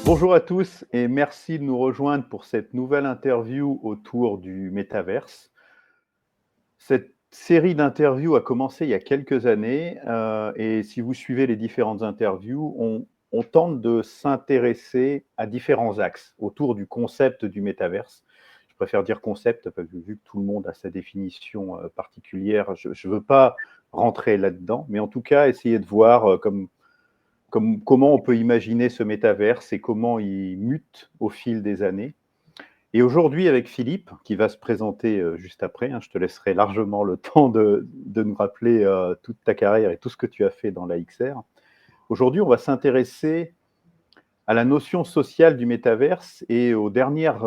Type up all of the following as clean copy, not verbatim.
Bonjour à tous et merci de nous rejoindre pour cette nouvelle interview autour du métaverse. Cette série d'interviews a commencé il y a quelques années et si vous suivez les différentes interviews, on tente de s'intéresser à différents axes autour du concept du métaverse. Je préfère dire concept parce que vu que tout le monde a sa définition particulière, je ne veux pas rentrer là-dedans, mais en tout cas essayer de voir comment on peut imaginer ce métaverse et comment il mute au fil des années. Et aujourd'hui, avec Philippe, qui va se présenter juste après, je te laisserai largement le temps de nous rappeler toute ta carrière et tout ce que tu as fait dans la XR. Aujourd'hui, on va s'intéresser à la notion sociale du métaverse et aux dernières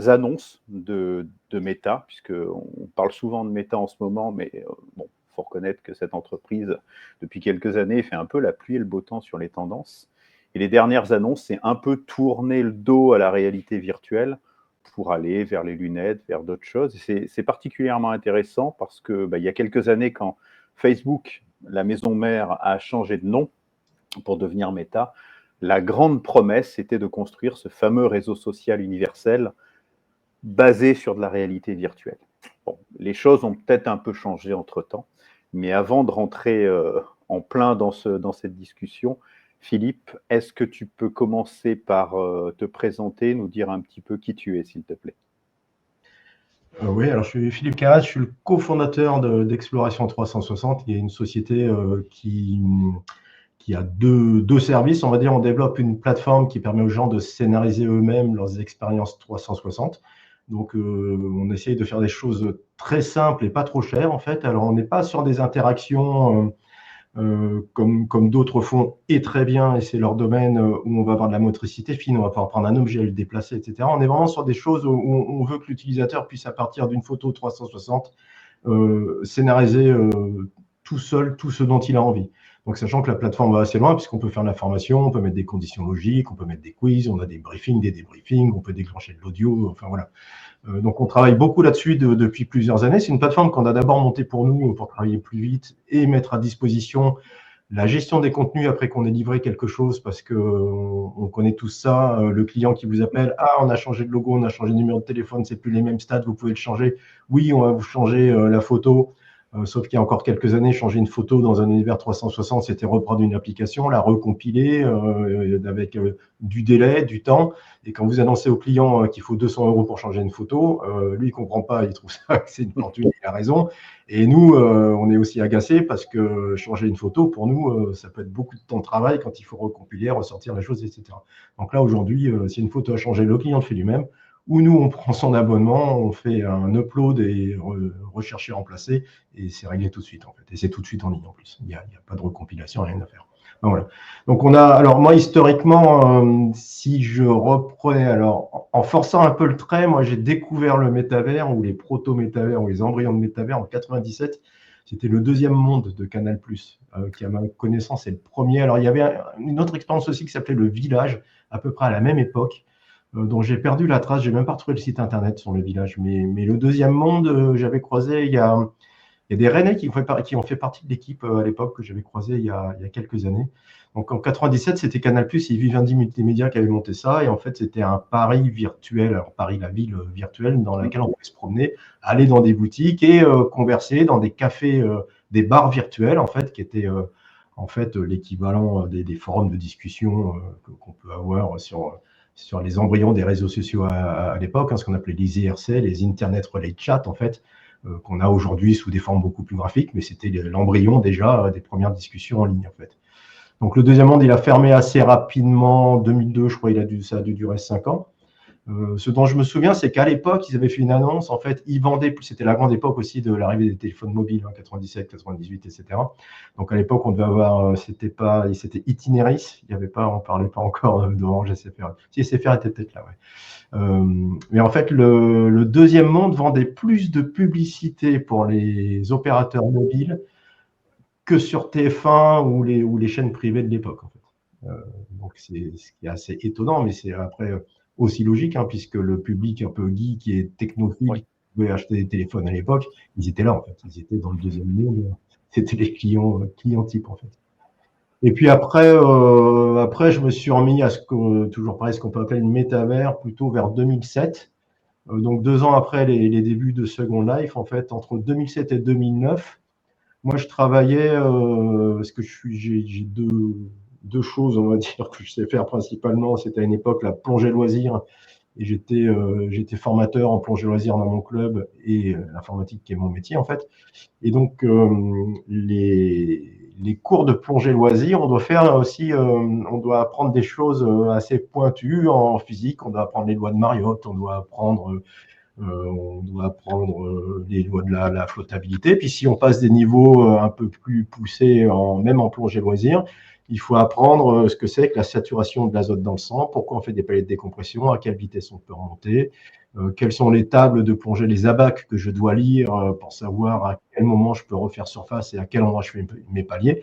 annonces de Meta, puisqu'on parle souvent de Meta en ce moment, mais bon, il faut reconnaître que cette entreprise, depuis quelques années, fait un peu la pluie et le beau temps sur les tendances. Et les dernières annonces, c'est un peu tourner le dos à la réalité virtuelle pour aller vers les lunettes, vers d'autres choses. C'est particulièrement intéressant parce que il y a quelques années, quand Facebook, la maison mère, a changé de nom pour devenir Meta, la grande promesse, c'était de construire ce fameux réseau social universel basé sur de la réalité virtuelle. Bon, les choses ont peut-être un peu changé entre-temps, mais avant de rentrer en plein dans cette discussion, Philippe, est-ce que tu peux commencer par te présenter, nous dire un petit peu qui tu es, s'il te plaît? Oui, alors je suis Philippe Carrez, je suis le cofondateur d'Exploration 360, qui est une société qui a deux services. On va dire, on développe une plateforme qui permet aux gens de scénariser eux-mêmes leurs expériences 360. Donc, on essaye de faire des choses très simples et pas trop chères, en fait. Alors, on n'est pas sur des interactions comme d'autres font, et très bien, et c'est leur domaine où on va avoir de la motricité fine, on va pouvoir prendre un objet, le déplacer, etc. On est vraiment sur des choses où on veut que l'utilisateur puisse, à partir d'une photo 360, scénariser tout seul tout ce dont il a envie. Donc, sachant que la plateforme va assez loin, puisqu'on peut faire de l'information, on peut mettre des conditions logiques, on peut mettre des quiz, on a des briefings, des débriefings, on peut déclencher de l'audio, enfin voilà. Donc, on travaille beaucoup là-dessus depuis plusieurs années. C'est une plateforme qu'on a d'abord montée pour nous, pour travailler plus vite et mettre à disposition la gestion des contenus après qu'on ait livré quelque chose, parce que on connaît tous ça. Le client qui vous appelle, ah, on a changé de logo, on a changé de numéro de téléphone, c'est plus les mêmes stats, vous pouvez le changer. Oui, on va vous changer la photo. Sauf qu'il y a encore quelques années, changer une photo dans un univers 360, c'était reprendre une application, la recompiler avec du délai, du temps. Et quand vous annoncez au client qu'il faut 200 € pour changer une photo, lui, il comprend pas, il trouve ça que c'est une fortune, il a raison. Et nous, on est aussi agacés parce que changer une photo, pour nous, ça peut être beaucoup de temps de travail quand il faut recompiler, ressortir la chose, etc. Donc là, aujourd'hui, si une photo a changé, le client le fait lui-même. Ou nous, on prend son abonnement, on fait un upload et rechercher, remplacer, et c'est réglé tout de suite, en fait. Et c'est tout de suite en ligne, en plus. Il n'y a pas de recompilation, rien à faire. Donc, voilà. Donc, alors moi, historiquement, si je reprenais, alors, en forçant un peu le trait, moi, j'ai découvert le métavers, ou les proto-métavers, ou les embryons de métavers en 97. C'était le deuxième monde de Canal+, qui, à ma connaissance, est le premier. Alors, il y avait une autre expérience aussi qui s'appelait Le Village, à peu près à la même époque, dont j'ai perdu la trace. J'ai même pas retrouvé le site internet sur Le Village. Mais le deuxième monde, j'avais croisé, il y a des Rennais qui ont fait partie de l'équipe à l'époque que j'avais croisé il y a quelques années. Donc en 97, c'était Canal+, et Vivendi Multimédia qui avait monté ça. Et en fait, c'était un Paris virtuel, alors Paris, la ville virtuelle, dans laquelle on pouvait se promener, aller dans des boutiques et converser dans des cafés, des bars virtuels, en fait, qui étaient en fait l'équivalent des forums de discussion qu'on peut avoir sur les embryons des réseaux sociaux à l'époque, ce qu'on appelait les IRC, les Internet Relay Chat, en fait, qu'on a aujourd'hui sous des formes beaucoup plus graphiques, mais c'était l'embryon déjà des premières discussions en ligne, en fait. Donc le deuxième monde, il a fermé assez rapidement en 2002, je crois, ça a dû durer 5 ans. Ce dont je me souviens, c'est qu'à l'époque, ils avaient fait une annonce, en fait, ils vendaient, c'était la grande époque aussi de l'arrivée des téléphones mobiles, 97, 98, etc. Donc à l'époque, on devait avoir, c'était Itineris, il y avait pas, on parlait pas encore d'Orange SFR. Si SFR était peut-être là, ouais. Mais en fait, le deuxième monde vendait plus de publicité pour les opérateurs mobiles que sur TF1 ou les chaînes privées de l'époque, en fait. Donc c'est ce qui est assez étonnant, mais c'est après aussi logique, puisque le public un peu geek et technophile qui pouvait acheter des téléphones à l'époque, ils étaient là, en fait. Ils étaient dans le deuxième monde. C'était les clients types, en fait. Et puis après, je me suis remis à toujours pareil, ce qu'on peut appeler le métavers, plutôt vers 2007. Donc 2 ans après les débuts de Second Life, en fait, entre 2007 et 2009, moi je travaillais, parce que j'ai deux choses, on va dire, que je sais faire principalement. C'était à une époque la plongée loisir, et j'étais formateur en plongée loisir dans mon club, et l'informatique qui est mon métier en fait. Et donc, les cours de plongée loisir, on doit faire aussi, on doit apprendre des choses assez pointues en physique. On doit apprendre les lois de Mariotte, on doit apprendre les lois de la flottabilité. Puis si on passe des niveaux un peu plus poussés, même en plongée loisir, il faut apprendre ce que c'est que la saturation de l'azote dans le sang, pourquoi on fait des paliers de décompression, à quelle vitesse on peut remonter, quelles sont les tables de plongée, les abacs que je dois lire pour savoir à quel moment je peux refaire surface et à quel endroit je fais mes paliers.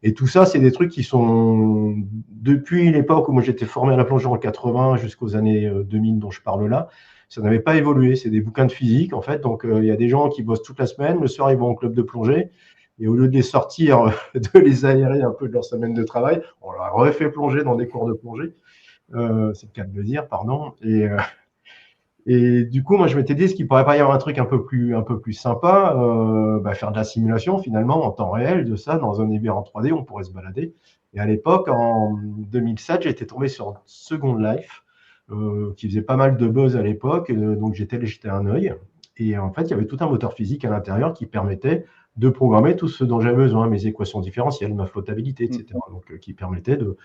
Et tout ça, c'est des trucs qui sont, depuis l'époque où moi j'étais formé à la plongée en 80 jusqu'aux années 2000 dont je parle là, ça n'avait pas évolué. C'est des bouquins de physique, en fait. Donc, il y a des gens qui bossent toute la semaine. Le soir, ils vont au club de plongée. Et au lieu de les sortir, de les aérer un peu de leur semaine de travail, on leur a refait plonger dans des cours de plongée. C'est le cas de le dire, pardon. Et du coup, moi, je m'étais dit, est-ce qu'il pourrait pas y avoir un truc un peu plus sympa, faire de la simulation finalement en temps réel de ça dans un univers en 3D, on pourrait se balader. Et à l'époque, en 2007, j'ai été tombé sur Second Life, qui faisait pas mal de buzz à l'époque, donc j'ai allé jeter un œil. Et en fait, il y avait tout un moteur physique à l'intérieur qui permettait de programmer tout ce dont j'avais besoin, mes équations différentielles, ma flottabilité, etc. Donc, qui permettait de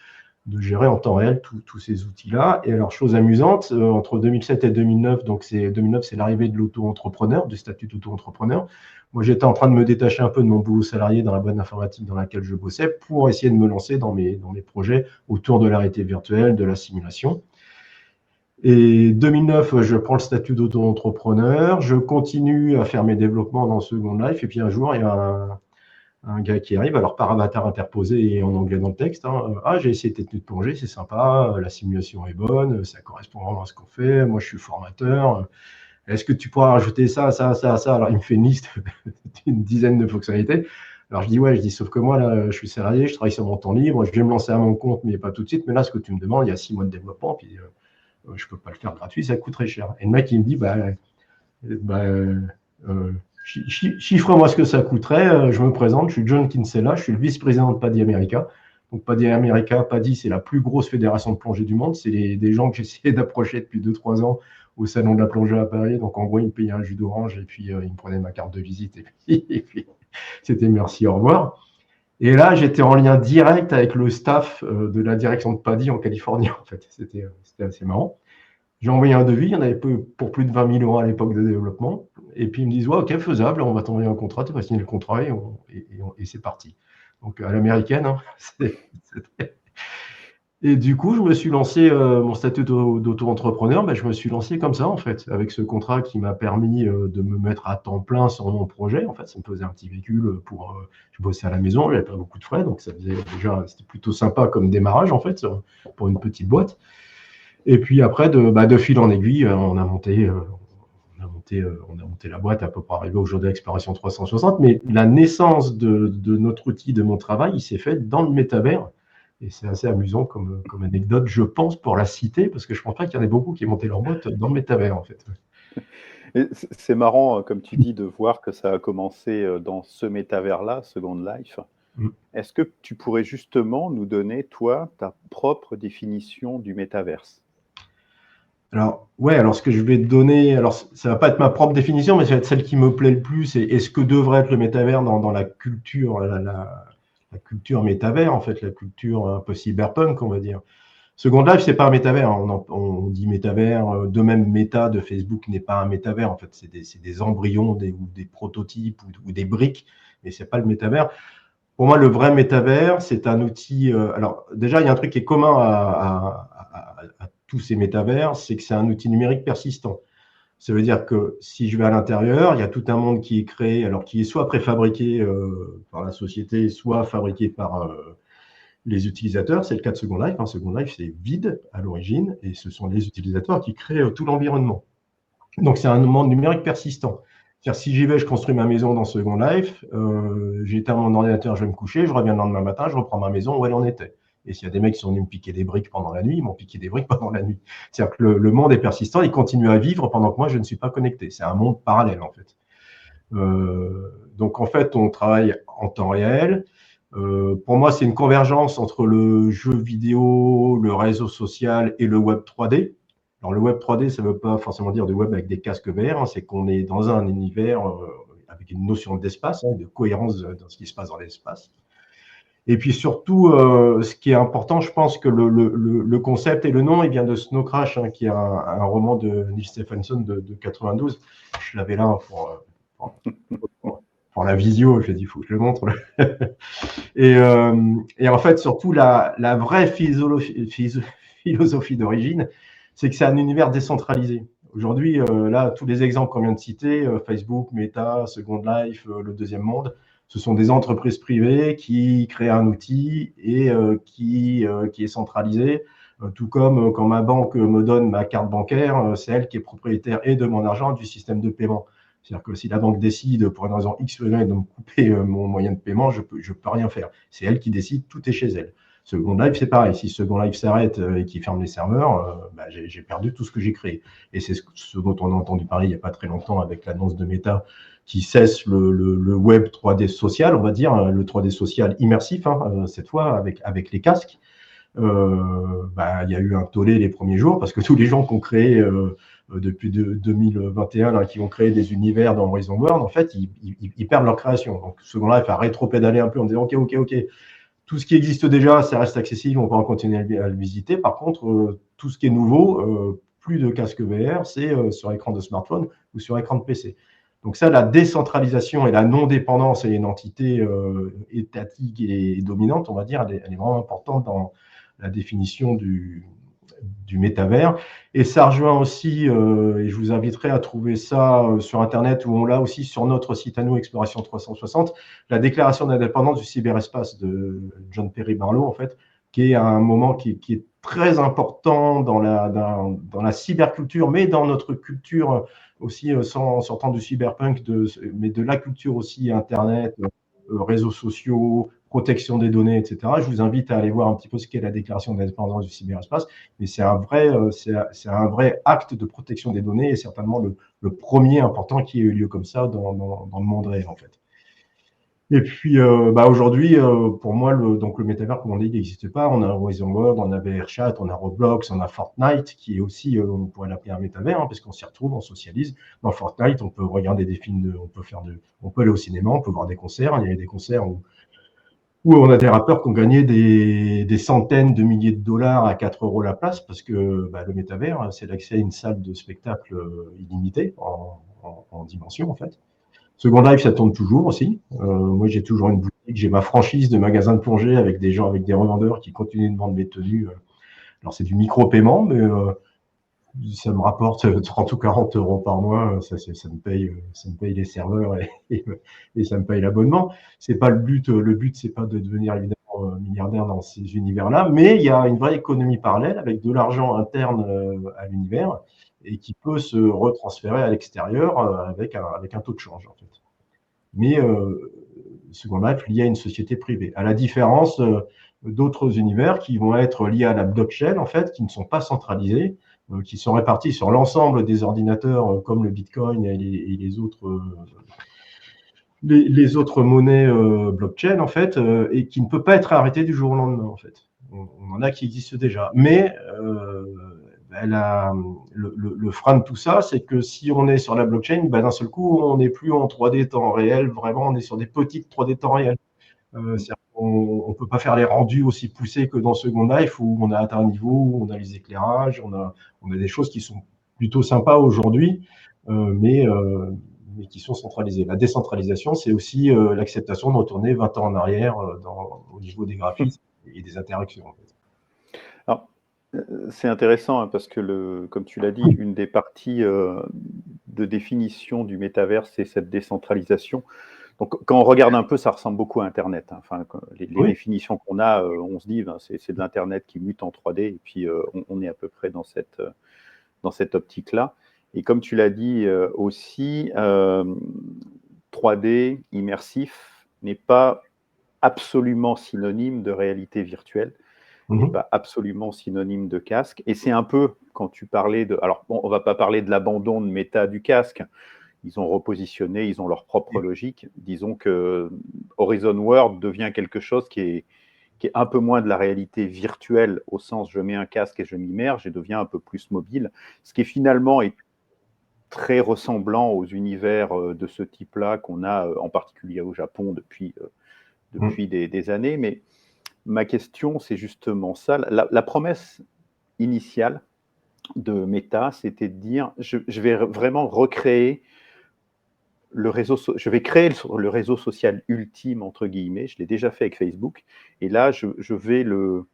gérer en temps réel tous ces outils-là. Et alors, chose amusante, entre 2007 et 2009, donc 2009, c'est l'arrivée de l'auto-entrepreneur, du statut d'auto-entrepreneur. Moi, j'étais en train de me détacher un peu de mon boulot salarié dans la boîte d'informatique dans laquelle je bossais pour essayer de me lancer dans mes projets autour de la réalité virtuelle, de la simulation. Et 2009, je prends le statut d'auto-entrepreneur, je continue à faire mes développements dans Second Life, et puis un jour, il y a un gars qui arrive, alors par avatar interposé et en anglais dans le texte. Ah, j'ai essayé tes tenues de plongée, c'est sympa, la simulation est bonne, ça correspond vraiment à ce qu'on fait. Moi, je suis formateur. Est-ce que tu pourras rajouter ça, ça, ça, ça? Alors, il me fait une liste d'une dizaine de fonctionnalités. Alors, je dis, ouais, sauf que moi, là, je suis salarié, je travaille sur mon temps libre, je vais me lancer à mon compte, mais pas tout de suite. Mais là, ce que tu me demandes, il y a 6 mois de développement, puis je ne peux pas le faire gratuit, ça coûte très cher. Et le mec, il me dit, chiffre-moi ce que ça coûterait. Je me présente, je suis John Kinsella, je suis le vice-président de PADI America. Donc PADI America, PADI, c'est la plus grosse fédération de plongée du monde. C'est des gens que j'ai essayé d'approcher depuis 2-3 ans au salon de la plongée à Paris. Donc en gros, ils me payaient un jus d'orange et puis ils me prenaient ma carte de visite. Et puis c'était merci, au revoir. Et là, j'étais en lien direct avec le staff de la direction de PADI en Californie. En fait, c'était assez marrant. J'ai envoyé un devis, il y en avait pour plus de 20 000 € à l'époque de développement. Et puis ils me disent, ouais, ok, faisable, on va t'envoyer un contrat, tu vas signer le contrat et c'est parti. Donc à l'américaine, hein, Et du coup, je me suis lancé, mon statut d'auto-entrepreneur, je me suis lancé comme ça, en fait, avec ce contrat qui m'a permis de me mettre à temps plein sur mon projet. En fait, ça me faisait un petit véhicule je bossais à la maison, j'avais pas beaucoup de frais, donc ça faisait déjà, c'était plutôt sympa comme démarrage, en fait, pour une petite boîte. Et puis après, de fil en aiguille, on a monté la boîte à peu près arriver aujourd'hui à Exploration 360. Mais la naissance de notre outil, de mon travail, il s'est fait dans le métavers. Et c'est assez amusant comme anecdote, je pense, pour la citer, parce que je ne pense pas qu'il y en ait beaucoup qui aient monté leur boîte dans le métavers, en fait. C'est marrant, comme tu dis, de voir que ça a commencé dans ce métavers-là, Second Life. Est-ce que tu pourrais justement nous donner, toi, ta propre définition du métaverse? Alors, ce que je vais te donner, alors ça va pas être ma propre définition, mais ça va être celle qui me plaît le plus. Et ce que devrait être le métavers dans la culture, la culture métavers, en fait, la culture un peu cyberpunk, on va dire. Second Life, c'est pas un métavers. On dit métavers. De même, Meta de Facebook n'est pas un métavers. En fait, c'est des embryons, ou des prototypes ou des briques, mais c'est pas le métavers. Pour moi, le vrai métavers, c'est un outil. Alors, déjà, il y a un truc qui est commun à tous ces métavers, c'est que c'est un outil numérique persistant. Ça veut dire que si je vais à l'intérieur, il y a tout un monde qui est créé, alors qui est soit préfabriqué par la société, soit fabriqué par les utilisateurs. C'est le cas de Second Life. Second Life, c'est vide à l'origine, et ce sont les utilisateurs qui créent tout l'environnement. Donc, c'est un monde numérique persistant. C'est-à-dire, si j'y vais, je construis ma maison dans Second Life, j'éteins mon ordinateur, je vais me coucher, je reviens le lendemain matin, je reprends ma maison où elle en était. Et s'il y a des mecs qui sont venus me piquer des briques pendant la nuit, ils m'ont piqué des briques pendant la nuit. C'est-à-dire que le monde est persistant, il continue à vivre pendant que moi, je ne suis pas connecté. C'est un monde parallèle, en fait. Donc, en fait, on travaille en temps réel. Pour moi, c'est une convergence entre le jeu vidéo, le réseau social et le web 3D. Alors, le web 3D, ça ne veut pas forcément dire du web avec des casques VR, hein, c'est qu'on est dans un univers avec une notion d'espace, hein, de cohérence dans ce qui se passe dans l'espace. Et puis surtout, ce qui est important, je pense que le concept et le nom, il vient de Snow Crash, hein, qui est un roman de Neil Stephenson de 92. Je l'avais là pour la visio, j'ai dit, il faut que je le montre. Et en fait, surtout, la vraie philosophie d'origine, c'est que c'est un univers décentralisé. Aujourd'hui, là, tous les exemples qu'on vient de citer, Facebook, Meta, Second Life, le deuxième monde, ce sont des entreprises privées qui créent un outil et qui est centralisé. Tout comme quand ma banque me donne ma carte bancaire, c'est elle qui est propriétaire et de mon argent, du système de paiement. C'est-à-dire que si la banque décide, pour une raison X ou Y, de me couper mon moyen de paiement, je peux rien faire. C'est elle qui décide, tout est chez elle. Second Life, c'est pareil. Si Second Life s'arrête et qu'il ferme les serveurs, j'ai perdu tout ce que j'ai créé. Et c'est ce dont on a entendu parler il n'y a pas très longtemps avec l'annonce de Meta qui cesse le web 3D social, on va dire, le 3D social immersif, hein, cette fois avec les casques. Il y a eu un tollé les premiers jours parce que tous les gens qui ont créé depuis 2021 là, qui ont créé des univers dans Horizon World, en fait, ils perdent leur création. Donc, Second Life a rétro-pédalé un peu en disant ok, tout ce qui existe déjà, ça reste accessible, on peut en continuer à le visiter. Par contre, tout ce qui est nouveau, plus de casque VR, c'est sur écran de smartphone ou sur écran de PC. Donc ça, la décentralisation et la non-dépendance et une entité étatique et dominante, on va dire, elle est vraiment importante dans la définition du métavers. Et ça rejoint aussi, et je vous inviterai à trouver ça sur Internet ou on l'a aussi sur notre site à nous, Exploration 360, la déclaration d'indépendance du cyberespace de John Perry Barlow, en fait, qui est un moment qui est très important dans la cyberculture, mais dans notre culture aussi, sortant du cyberpunk, mais de la culture aussi, Internet, réseaux sociaux, protection des données, etc. Je vous invite à aller voir un petit peu ce qu'est la déclaration d'indépendance du cyberespace, mais c'est un vrai acte de protection des données et certainement le premier important qui ait eu lieu comme ça dans le monde réel, en fait. Et puis, aujourd'hui, pour moi, donc le métavers, comme on dit, il n'existe pas. On a Horizon World, on a VRChat, on a Roblox, on a Fortnite, qui est aussi, on pourrait l'appeler un métavers, hein, parce qu'on s'y retrouve, on socialise. Dans Fortnite, on peut regarder des films, on peut aller au cinéma, on peut voir des concerts. Il y a des concerts où on a des rappeurs qui ont gagné des centaines de milliers de dollars à 4 € la place, parce que le métavers, c'est l'accès à une salle de spectacle illimitée en dimension, en fait. Second Life, ça tourne toujours aussi. Moi, j'ai toujours une boutique, j'ai ma franchise de magasin de plongée avec des gens, avec des revendeurs qui continuent de vendre mes tenues. Alors, c'est du micro-paiement, mais ça me rapporte 30 ou 40 € par mois. Ça me paye les serveurs et ça me paye l'abonnement. C'est pas le but. Le but, c'est pas de devenir évidemment milliardaire dans ces univers-là, mais il y a une vraie économie parallèle avec de l'argent interne à l'univers et qui peut se retransférer à l'extérieur avec un taux de change, en fait. Mais Second Life lié à une société privée, à la différence d'autres univers qui vont être liés à la blockchain, en fait, qui ne sont pas centralisés, qui sont répartis sur l'ensemble des ordinateurs comme le Bitcoin et les autres monnaies blockchain, en fait, et qui ne peut pas être arrêté du jour au lendemain, en fait. On en a qui existent déjà. Mais le frein de tout ça, c'est que si on est sur la blockchain, d'un seul coup, on n'est plus en 3D temps réel, vraiment, on est sur des petites 3D temps réel. On ne peut pas faire les rendus aussi poussés que dans Second Life où on a atteint un niveau, où on a les éclairages, on a des choses qui sont plutôt sympas aujourd'hui, mais qui sont centralisées. La décentralisation, c'est aussi l'acceptation de retourner 20 ans en arrière au niveau des graphismes et des interactions. En fait. Alors, c'est intéressant hein, parce que, comme tu l'as dit, une des parties de définition du métavers, c'est cette décentralisation. Donc, quand on regarde un peu, ça ressemble beaucoup à Internet. Hein. Enfin, les définitions qu'on a, on se dit, c'est de l'Internet qui mute en 3D, et puis on est à peu près dans cette optique-là. Et comme tu l'as dit aussi, 3D, immersif, n'est pas absolument synonyme de réalité virtuelle, n'est pas absolument synonyme de casque. Et c'est un peu, quand tu parlais de... Alors, bon, on ne va pas parler de l'abandon de méta du casque. Ils ont repositionné, ils ont leur propre logique. Disons que Horizon World devient quelque chose qui est un peu moins de la réalité virtuelle, au sens je mets un casque et je m'immerge, et devient un peu plus mobile, ce qui finalement est très ressemblant aux univers de ce type-là qu'on a en particulier au Japon depuis des années. Mais ma question, c'est justement ça. La promesse initiale de Meta, c'était de dire je vais vraiment recréer je vais créer le réseau social ultime, entre guillemets. Je l'ai déjà fait avec Facebook. Et là, je vais le...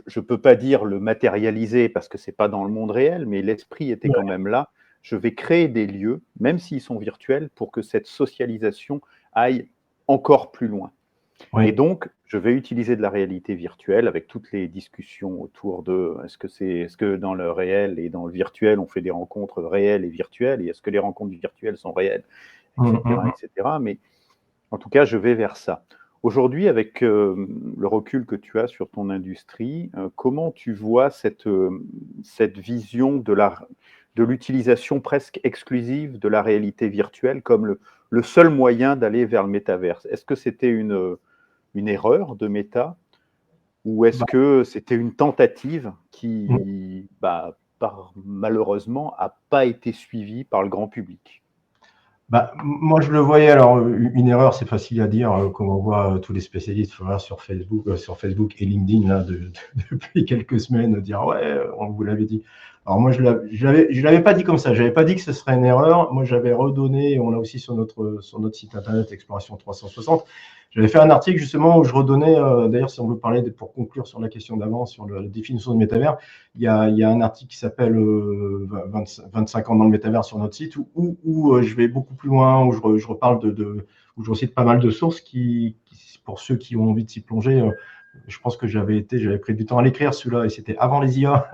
Je ne peux pas dire le matérialiser parce que ce n'est pas dans le monde réel, mais l'esprit était quand même là. Je vais créer des lieux, même s'ils sont virtuels, pour que cette socialisation aille encore plus loin. Oui. Et donc, je vais utiliser de la réalité virtuelle avec toutes les discussions autour de est-ce que dans le réel et dans le virtuel, on fait des rencontres réelles et virtuelles, et est-ce que les rencontres virtuelles sont réelles, etc. Mais en tout cas, je vais vers ça. Aujourd'hui, avec le recul que tu as sur ton industrie, comment tu vois cette vision de l'utilisation presque exclusive de la réalité virtuelle comme le seul moyen d'aller vers le métaverse? Est-ce que c'était une erreur de Meta, ou est-ce que c'était une tentative qui, malheureusement, n'a pas été suivie par le grand public? Moi, je le voyais. Alors, une erreur, c'est facile à dire, comme on voit tous les spécialistes sur Facebook et LinkedIn là, depuis quelques semaines dire ouais, on vous l'avait dit. Alors moi, je l'avais pas dit comme ça. J'avais pas dit que ce serait une erreur. Moi, j'avais redonné. On l'a aussi sur notre site internet Exploration 360. J'avais fait un article justement où je redonnais. D'ailleurs, si on veut parler pour conclure sur la question d'avant sur la définition de métavers, il y a un article qui s'appelle 25 ans dans le métavers sur notre site où je vais beaucoup plus loin, où je reparle où je cite pas mal de sources qui, pour ceux qui ont envie de s'y plonger, je pense que j'avais pris du temps à l'écrire celui-là, et c'était avant les IA.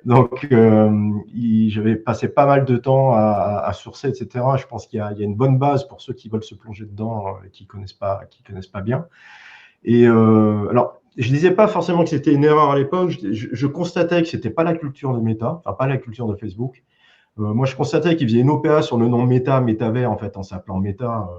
Donc, j'avais passé pas mal de temps à sourcer, etc. Je pense qu'il y a une bonne base pour ceux qui veulent se plonger dedans et qui connaissent pas bien. Et alors, je disais pas forcément que c'était une erreur à l'époque. Je constatais que c'était pas la culture de Meta, enfin pas la culture de Facebook. Moi, je constatais qu'ils faisaient une OPA sur le nom Meta, Métavers, en fait, en s'appelant Meta.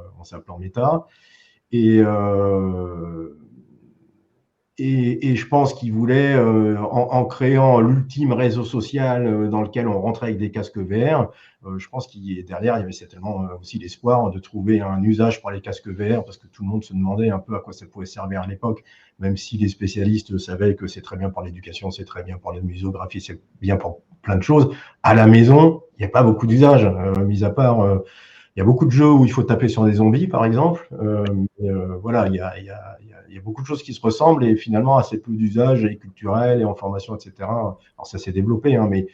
Et je pense qu'ils voulaient, en créant l'ultime réseau social dans lequel on rentrait avec des casques VR, je pense qu'il derrière, il y avait certainement aussi l'espoir de trouver un usage pour les casques VR, parce que tout le monde se demandait un peu à quoi ça pouvait servir à l'époque, même si les spécialistes savaient que c'est très bien pour l'éducation, c'est très bien pour la muséographie, c'est bien pour plein de choses. À la maison, il n'y a pas beaucoup d'usages, mis à part... il y a beaucoup de jeux où il faut taper sur des zombies, par exemple. Voilà, il y a beaucoup de choses qui se ressemblent et finalement assez peu d'usages et culturels et en formation, etc. Alors ça s'est développé, hein, mais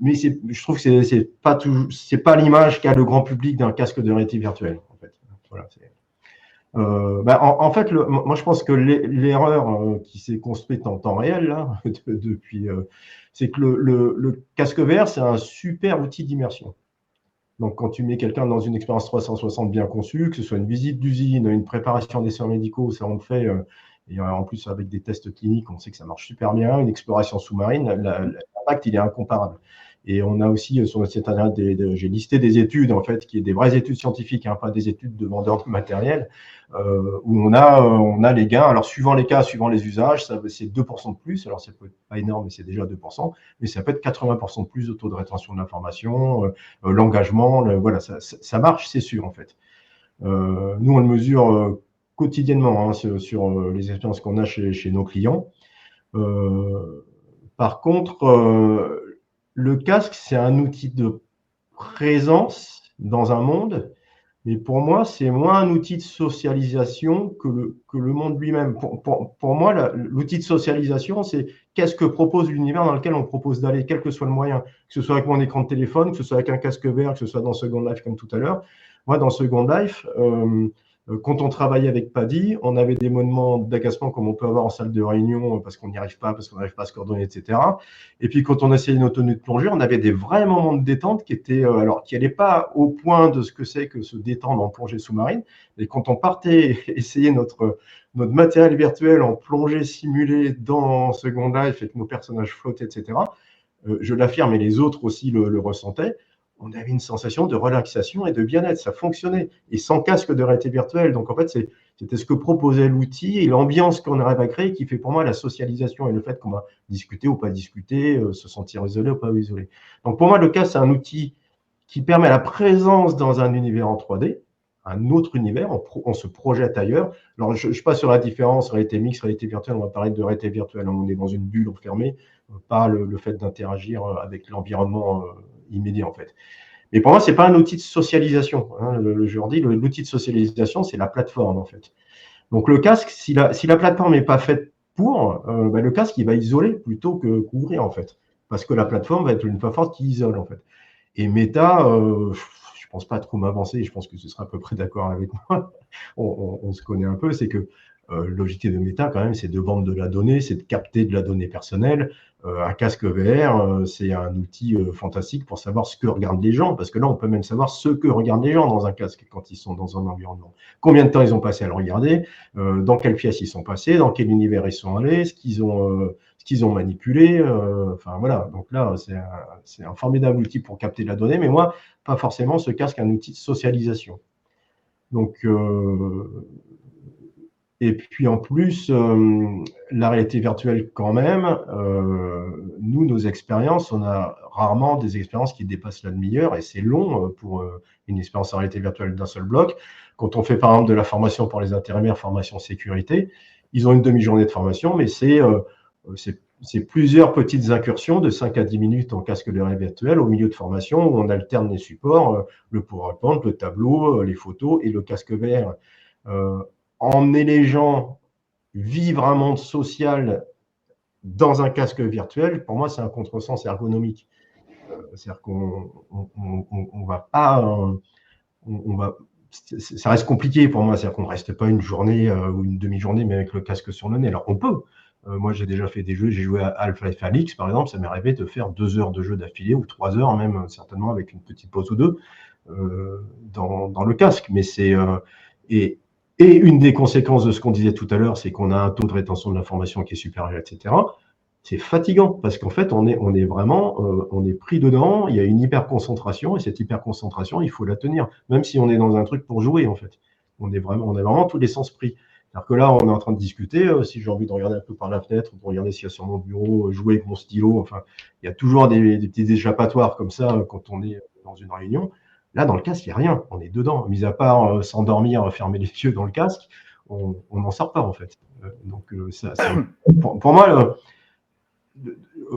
je trouve que c'est pas l'image qu'a le grand public d'un casque de réalité virtuelle. En fait, voilà, en fait, moi je pense que l'erreur qui s'est construite en temps réel là, depuis, c'est que le casque VR, c'est un super outil d'immersion. Donc, quand tu mets quelqu'un dans une expérience 360 bien conçue, que ce soit une visite d'usine, une préparation des soins médicaux, ça on le fait, et en plus avec des tests cliniques, on sait que ça marche super bien, une exploration sous-marine, l'impact, il est incomparable. Et on a aussi sur notre site internet, j'ai listé des études, en fait, qui est des vraies études scientifiques, hein, pas des études de vendeurs de matériel, où on a les gains. Alors, suivant les cas, suivant les usages, c'est 2% de plus. Alors, ça peut être pas énorme, mais c'est déjà 2%. Mais ça peut être 80% de plus de taux de rétention de l'information, l'engagement. Voilà, ça marche, c'est sûr, en fait. Nous, on le mesure quotidiennement hein, sur les expériences qu'on a chez nos clients. Par contre, le casque, c'est un outil de présence dans un monde, mais pour moi, c'est moins un outil de socialisation que le monde lui-même. Pour moi, l'outil de socialisation, c'est qu'est-ce que propose l'univers dans lequel on propose d'aller, quel que soit le moyen, que ce soit avec mon écran de téléphone, que ce soit avec un casque VR, que ce soit dans Second Life comme tout à l'heure. Moi, dans Second Life, Quand on travaillait avec Paddy, on avait des moments d'agacement comme on peut avoir en salle de réunion parce qu'on n'y arrive pas, parce qu'on n'arrive pas à se coordonner, etc. Et puis quand on essayait une tenue de plongée, on avait des vrais moments de détente qui étaient, alors qui n'allaient pas au point de ce que c'est que se détendre en plongée sous-marine, mais quand on partait essayer notre matériel virtuel en plongée simulée dans Second Life et que nos personnages flottaient, etc., je l'affirme et les autres aussi le ressentaient, on avait une sensation de relaxation et de bien-être. Ça fonctionnait. Et sans casque de réalité virtuelle. Donc, en fait, c'était ce que proposait l'outil et l'ambiance qu'on arrive à créer qui fait pour moi la socialisation et le fait qu'on va discuter ou pas discuter, se sentir isolé ou pas isolé. Donc, pour moi, le casque, c'est un outil qui permet la présence dans un univers en 3D, un autre univers, on se projette ailleurs. Alors, je ne suis pas sur la différence réalité mixte, réalité virtuelle, on va parler de réalité virtuelle. On est dans une bulle enfermée, pas le fait d'interagir avec l'environnement immédiat, en fait. Mais pour moi, ce n'est pas un outil de socialisation. Hein. Je leur dis, l'outil de socialisation, c'est la plateforme, en fait. Donc, le casque, si la plateforme n'est pas faite pour, le casque, il va isoler plutôt que couvrir, en fait. Parce que la plateforme va être une plateforme qui isole, en fait. Et Meta, je ne pense pas trop m'avancer, je pense que ce sera à peu près d'accord avec moi. On se connaît un peu, c'est que l'objectif de Meta, quand même, c'est de vendre de la donnée, c'est de capter de la donnée personnelle. Un casque VR, c'est un outil fantastique pour savoir ce que regardent les gens, parce que là, on peut même savoir ce que regardent les gens dans un casque quand ils sont dans un environnement. Combien de temps ils ont passé à le regarder, dans quelle pièce ils sont passés, dans quel univers ils sont allés, ce qu'ils ont manipulé. Enfin, voilà. Donc là, c'est un formidable outil pour capter de la donnée, mais moi, pas forcément ce casque, un outil de socialisation. Donc, et puis en plus, la réalité virtuelle quand même, nous, nos expériences, on a rarement des expériences qui dépassent la demi-heure et c'est long pour une expérience en réalité virtuelle d'un seul bloc. Quand on fait par exemple de la formation pour les intérimaires, formation sécurité, ils ont une demi-journée de formation, mais c'est plusieurs petites incursions de 5 à 10 minutes en casque de réalité virtuelle au milieu de formation où on alterne les supports, le PowerPoint, le tableau, les photos et le casque VR. Emmener les gens vivre un monde social dans un casque virtuel, pour moi, c'est un contresens ergonomique. C'est-à-dire qu'on on va pas, ça reste compliqué pour moi. C'est-à-dire qu'on ne reste pas une journée ou une demi-journée, mais avec le casque sur le nez. Alors, on peut. Moi, j'ai déjà fait des jeux. J'ai joué à Half-Life Alyx, par exemple. Ça m'est arrivé de faire 2 heures de jeu d'affilée ou 3 heures, même certainement avec une petite pause ou deux dans le casque. Mais c'est et une des conséquences de ce qu'on disait tout à l'heure, c'est qu'on a un taux de rétention de l'information qui est supérieur, etc. C'est fatigant parce qu'en fait, on est vraiment, on est pris dedans. Il y a une hyper concentration et cette hyper concentration, il faut la tenir, même si on est dans un truc pour jouer en fait. On est vraiment tous les sens pris. C'est-à-dire que là, on est en train de discuter. Si j'ai envie de regarder un peu par la fenêtre, de regarder s'il y a sur mon bureau, jouer avec mon stylo. Enfin, il y a toujours des petits échappatoires comme ça quand on est dans une réunion. Là, dans le casque, il n'y a rien. On est dedans. Mis à part s'endormir, fermer les yeux dans le casque, on n'en sort pas en fait. Donc, pour moi,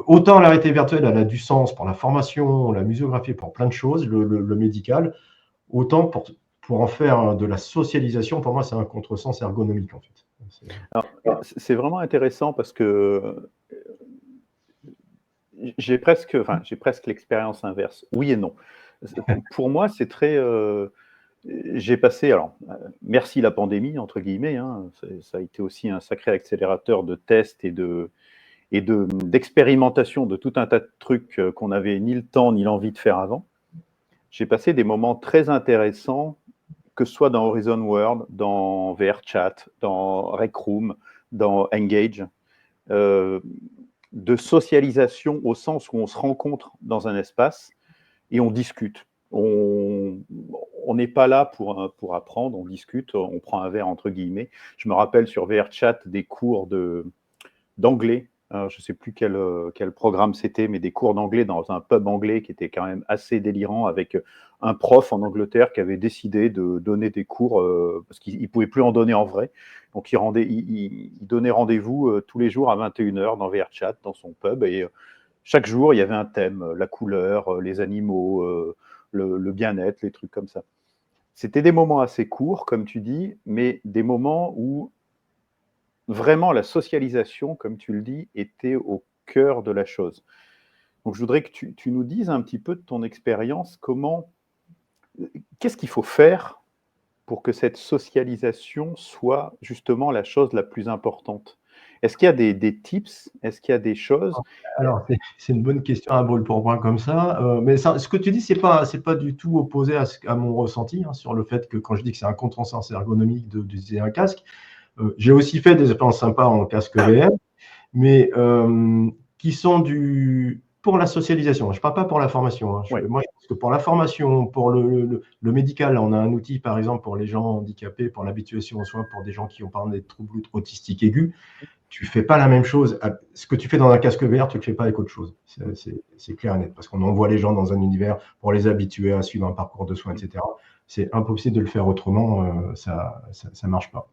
autant la réalité virtuelle, elle a du sens pour la formation, la muséographie, pour plein de choses, le médical, autant pour en faire de la socialisation, pour moi, c'est un contresens ergonomique, en fait. Alors, c'est vraiment intéressant parce que j'ai presque l'expérience inverse. Oui et non. Pour moi, c'est très... j'ai passé, alors, merci la pandémie, entre guillemets, hein, ça a été aussi un sacré accélérateur de tests et d'expérimentation de tout un tas de trucs qu'on n'avait ni le temps ni l'envie de faire avant. J'ai passé des moments très intéressants, que ce soit dans Horizon World, dans VRChat, dans Rec Room, dans Engage, de socialisation au sens où on se rencontre dans un espace et on discute. On n'est pas là pour apprendre, on discute, on prend un verre entre guillemets. Je me rappelle sur VRChat des cours d'anglais. Je ne sais plus quel programme c'était, mais des cours d'anglais dans un pub anglais qui était quand même assez délirant, avec un prof en Angleterre qui avait décidé de donner des cours parce qu'il ne pouvait plus en donner en vrai. Donc il donnait rendez-vous tous les jours à 21h dans VRChat, dans son pub, et chaque jour il y avait un thème, la couleur, les animaux, le bien-être, les trucs comme ça. C'était des moments assez courts, comme tu dis, mais des moments où vraiment la socialisation, comme tu le dis, était au cœur de la chose. Donc je voudrais que tu nous dises un petit peu de ton expérience, qu'est-ce qu'il faut faire pour que cette socialisation soit justement la chose la plus importante? Est-ce qu'il y a des tips? Est-ce qu'il y a des choses? Alors, c'est une bonne question à brûle pour point comme ça. Mais ça, ce que tu dis, c'est pas du tout opposé à mon ressenti, hein, sur le fait que quand je dis que c'est un contresens ergonomique d'utiliser un casque. J'ai aussi fait des expériences sympas en casque VR, mais qui sont pour la socialisation. Je ne parle pas pour la formation, hein. Ouais. Moi, je pense que pour la formation, pour le médical, là, on a un outil, par exemple, pour les gens handicapés, pour l'habituation aux soins, pour des gens qui ont, par exemple, des troubles autistiques aigus. Tu ne fais pas la même chose. Ce que tu fais dans un casque VR, tu ne le fais pas avec autre chose. C'est clair et net, parce qu'on envoie les gens dans un univers pour les habituer à suivre un parcours de soins, etc. C'est impossible de le faire autrement, ça ne marche pas.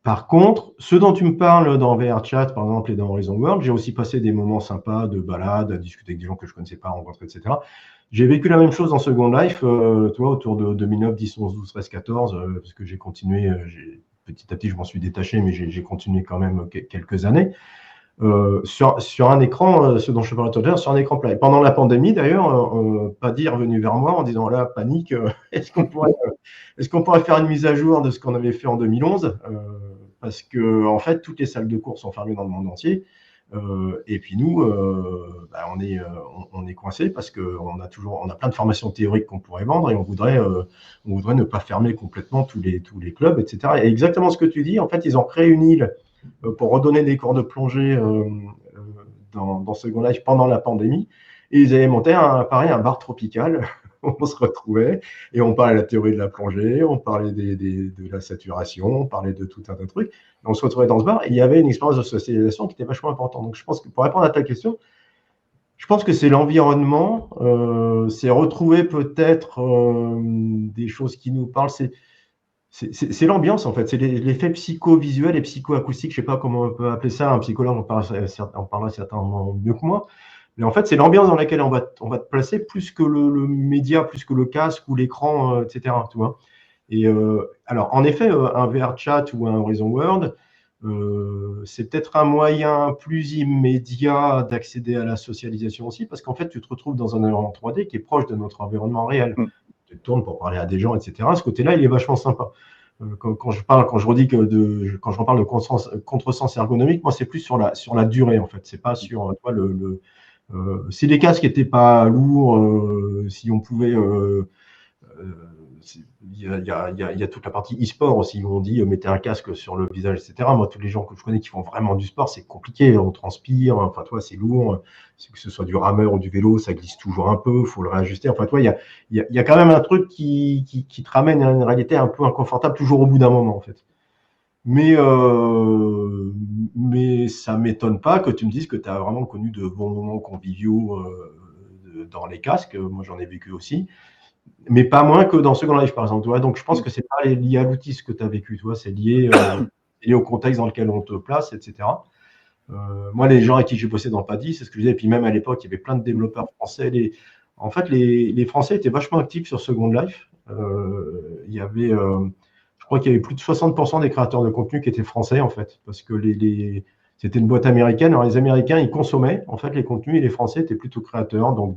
Par contre, ce dont tu me parles dans VRChat, par exemple, et dans Horizon World, j'ai aussi passé des moments sympas de balade, à discuter avec des gens que je ne connaissais pas, rencontrer, etc. J'ai vécu la même chose dans Second Life, tu vois, autour de 2009, 10, 11, 12, 13, 14, parce que j'ai continué, petit à petit, je m'en suis détaché, mais j'ai continué quand même quelques années. Sur un écran, ce dont je parlais tout à l'heure, sur un écran plat. Et pendant la pandémie, d'ailleurs, Paddy est revenu vers moi en disant, là, panique, est-ce qu'on pourrait faire une mise à jour de ce qu'on avait fait en 2011, parce que en fait, toutes les salles de cours sont fermées dans le monde entier. Et puis nous, on est coincé parce qu'on a plein de formations théoriques qu'on pourrait vendre et on voudrait ne pas fermer complètement tous les clubs, etc. Et exactement ce que tu dis, en fait, ils ont créé une île pour redonner des cours de plongée dans Second Life pendant la pandémie. Et ils avaient monté un bar tropical. On se retrouvait et on parlait de la théorie de la plongée, on parlait de la saturation, on parlait de tout un tas de trucs. Et on se retrouvait dans ce bar et il y avait une expérience de socialisation qui était vachement importante. Donc je pense que pour répondre à ta question, je pense que c'est l'environnement, c'est retrouver peut-être des choses qui nous parlent. C'est l'ambiance, en fait, c'est l'effet psychovisuel et psychoacoustique. Je ne sais pas comment on peut appeler ça, un psychologue en parlera certainement mieux que moi. Mais en fait, c'est l'ambiance dans laquelle on va te placer plus que le média, plus que le casque ou l'écran, etc. Tu vois. Et alors, en effet, un VR chat ou un Horizon World, c'est peut-être un moyen plus immédiat d'accéder à la socialisation aussi, parce qu'en fait, tu te retrouves dans un environnement 3D qui est proche de notre environnement réel. Tu te tournes pour parler à des gens, etc. Ce côté-là, il est vachement sympa. Quand je parle de contresens ergonomique, moi, c'est plus sur la durée, en fait. C'est pas sur toi, si les casques n'étaient pas lourds, si on pouvait. Il y a toute la partie e-sport aussi où on dit mettez un casque sur le visage, etc. Moi, tous les gens que je connais qui font vraiment du sport, c'est compliqué. On transpire, enfin, toi, c'est lourd. Que ce soit du rameur ou du vélo, ça glisse toujours un peu, il faut le réajuster. Enfin, toi, il y a quand même un truc qui te ramène à une réalité un peu inconfortable, toujours au bout d'un moment, en fait. Mais ça ne m'étonne pas que tu me dises que tu as vraiment connu de bons moments conviviaux dans les casques. Moi, j'en ai vécu aussi. Mais pas moins que dans Second Life, par exemple. Tu vois. Donc, je pense que ce n'est pas lié à l'outil ce que tu as vécu. Tu vois. C'est lié au contexte dans lequel on te place, etc. Moi, les gens avec qui j'ai bossé dans Paddy, c'est ce que je disais. Et puis même à l'époque, il y avait plein de développeurs français. En fait, les Français étaient vachement actifs sur Second Life. Il y avait, je crois qu'il y avait plus de 60% des créateurs de contenu qui étaient français, en fait, parce que c'était une boîte américaine. Alors, les Américains, ils consommaient, en fait, les contenus, et les Français étaient plutôt créateurs, donc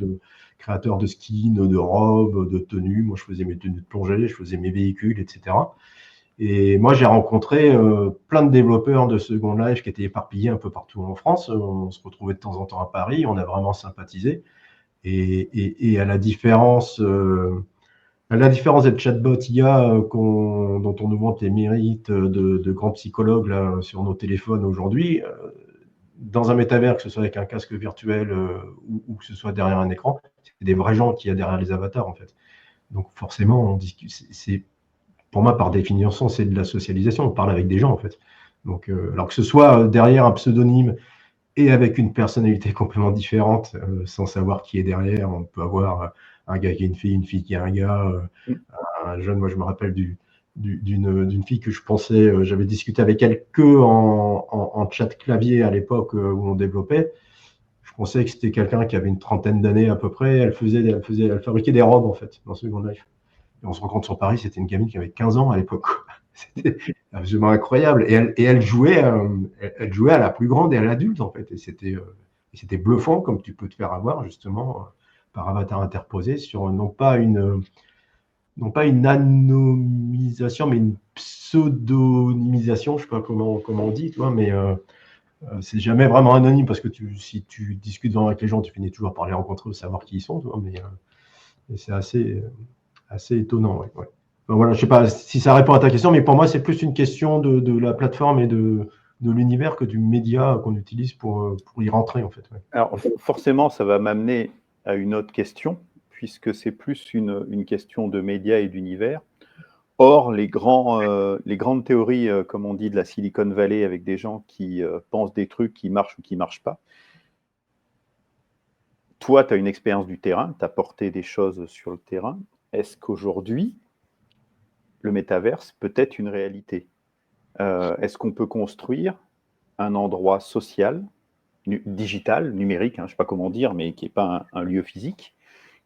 créateurs de skins, de robes, de tenues. Moi, je faisais mes tenues de plongée, je faisais mes véhicules, etc. Et moi, j'ai rencontré plein de développeurs de Second Life qui étaient éparpillés un peu partout en France. On se retrouvait de temps en temps à Paris, on a vraiment sympathisé. Et à la différence des chatbots IA dont on nous vante les mérites de grands psychologues là, sur nos téléphones aujourd'hui, dans un métavers, que ce soit avec un casque virtuel ou que ce soit derrière un écran, c'est des vrais gens qu'il y a derrière les avatars, en fait. Donc forcément, on discute. Pour moi, par définition, c'est de la socialisation. On parle avec des gens, en fait. Donc, alors que ce soit derrière un pseudonyme et avec une personnalité complètement différente, sans savoir qui est derrière, on peut avoir un gars qui est une fille qui est un gars, un jeune. Moi, je me rappelle d'une fille que je pensais, j'avais discuté avec elle que en chat clavier à l'époque où on développait. Je pensais que c'était quelqu'un qui avait une trentaine d'années à peu près. Elle fabriquait des robes, en fait, dans Second Life. Et on se rencontre sur Paris, c'était une gamine qui avait 15 ans à l'époque. C'était absolument incroyable. Et elle jouait à la plus grande et à l'adulte, en fait. Et c'était bluffant, comme tu peux te faire avoir, justement, par avatar interposé, sur non pas non pas une anonymisation, mais une pseudonymisation, je ne sais pas comment on dit, tu vois, mais c'est jamais vraiment anonyme parce que si tu discutes vraiment avec les gens, tu finis toujours par les rencontrer, savoir qui ils sont, tu vois, mais c'est assez étonnant. Ouais, ouais. Ben voilà, je ne sais pas si ça répond à ta question, mais pour moi, c'est plus une question de la plateforme et de l'univers que du média qu'on utilise pour y rentrer, en fait. Ouais. Alors, forcément, ça va m'amener à une autre question, puisque c'est plus une question de médias et d'univers. Or, les grandes théories, comme on dit, de la Silicon Valley, avec des gens qui pensent des trucs qui marchent ou qui ne marchent pas. Toi, tu as une expérience du terrain, tu as porté des choses sur le terrain. Est-ce qu'aujourd'hui, le métaverse peut être une réalité? Est-ce qu'on peut construire un endroit social, digital, numérique, je ne sais pas comment dire, mais qui n'est pas un lieu physique,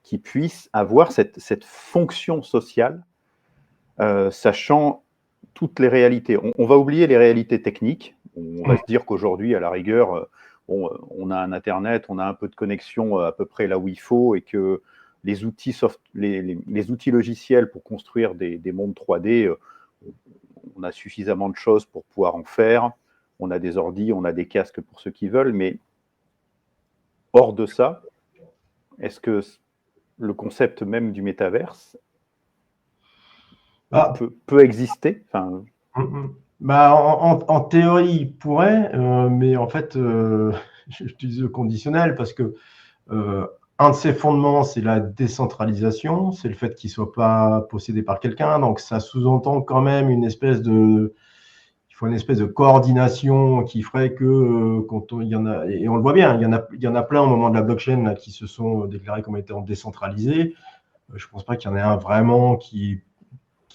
qui puisse avoir cette fonction sociale, sachant toutes les réalités. On va oublier les réalités techniques. On va se dire qu'aujourd'hui, à la rigueur, on a un Internet, on a un peu de connexion à peu près là où il faut, et que les outils logiciels pour construire des mondes 3D, on a suffisamment de choses pour pouvoir en faire. On a des ordis, on a des casques pour ceux qui veulent, mais hors de ça, est-ce que le concept même du métaverse peut exister? Enfin, bah, en théorie, il pourrait, mais en fait, j'utilise le conditionnel parce que un de ses fondements, c'est la décentralisation, c'est le fait qu'il ne soit pas possédé par quelqu'un, donc ça sous-entend quand même il faut une espèce de coordination qui ferait que quand il y en a, et on le voit bien, il y en a plein au moment de la blockchain là, qui se sont déclarés comme étant décentralisés. Je ne pense pas qu'il y en ait un vraiment qui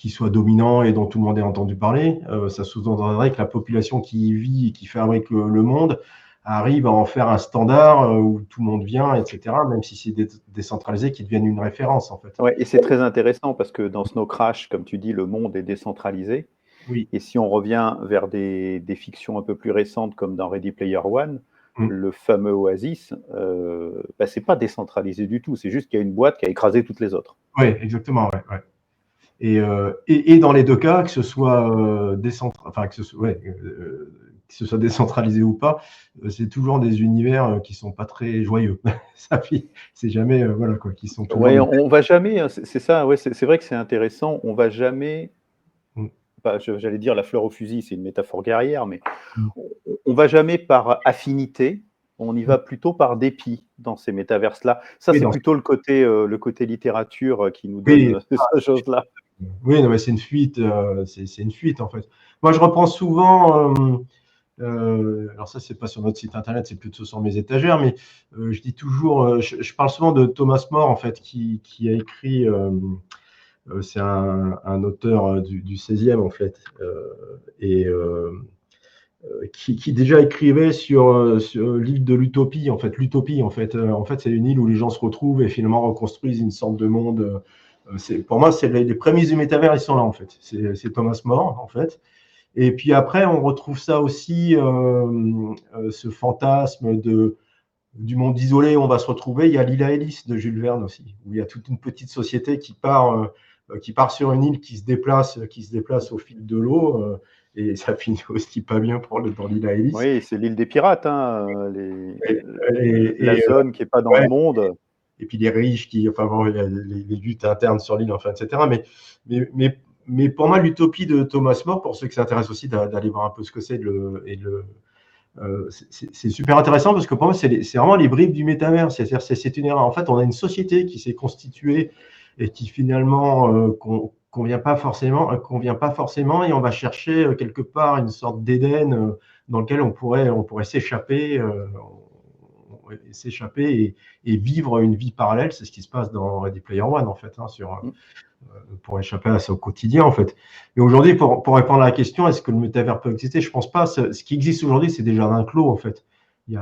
soit dominant et dont tout le monde ait entendu parler. Ça sous-entendrait que la population qui y vit et qui fabrique le monde arrive à en faire un standard où tout le monde vient, etc., même si c'est décentralisé, qui devienne une référence, en fait. Ouais, et c'est très intéressant parce que dans Snow Crash, comme tu dis, le monde est décentralisé. Oui. Et si on revient vers des fictions un peu plus récentes, comme dans Ready Player One, le fameux Oasis, c'est pas décentralisé du tout. C'est juste qu'il y a une boîte qui a écrasé toutes les autres. Oui, exactement. Ouais, ouais. Et dans les deux cas, que ce soit que ce soit décentralisé ou pas, c'est toujours des univers qui sont pas très joyeux. C'est jamais voilà quoi, qui sont toujours. Ouais, on va jamais. C'est ça. Ouais, c'est vrai que c'est intéressant. On va jamais. J'allais dire la fleur au fusil, c'est une métaphore guerrière, mais on va jamais par affinité. On y va plutôt par dépit dans ces métaverses-là. Ça, c'est plutôt le côté littérature qui nous donne ces choses-là. Oui, non, mais c'est une fuite, c'est une fuite en fait. Moi, je reprends souvent, alors ça, c'est pas sur notre site internet, c'est plutôt sur mes étagères, mais je dis toujours, je parle souvent de Thomas More en fait, qui a écrit, c'est un auteur du 16e en fait, et qui déjà écrivait sur l'île de l'utopie en fait. L'utopie en fait, c'est une île où les gens se retrouvent et finalement reconstruisent une sorte de monde. Pour moi, c'est les prémices du métavers, ils sont là en fait. C'est Thomas More en fait. Et puis après, on retrouve ça aussi, ce fantasme du monde isolé où on va se retrouver. Il y a l'île à Hélice de Jules Verne aussi, où il y a toute une petite société qui part sur une île qui se déplace au fil de l'eau. Et ça finit aussi pas bien dans l'île à Hélice. Oui, c'est l'île des pirates, la zone qui n'est pas dans le monde. Et puis les riches les luttes internes sur l'île, enfin, etc. Mais pour moi, l'utopie de Thomas More, pour ceux qui s'intéressent aussi d'aller voir un peu ce que c'est, c'est super intéressant parce que pour moi, c'est vraiment les bribes du métavers. C'est une erreur. En fait, on a une société qui s'est constituée et qui finalement convient pas forcément, et on va chercher quelque part une sorte d'Éden dans lequel on pourrait s'échapper et vivre une vie parallèle. C'est ce qui se passe dans Ready Player One en fait, pour échapper à ça au quotidien en fait. Et aujourd'hui, pour répondre à la question, est-ce que le métavers peut exister? Je pense pas. Ce qui existe aujourd'hui, c'est des jardins clos en fait. Il y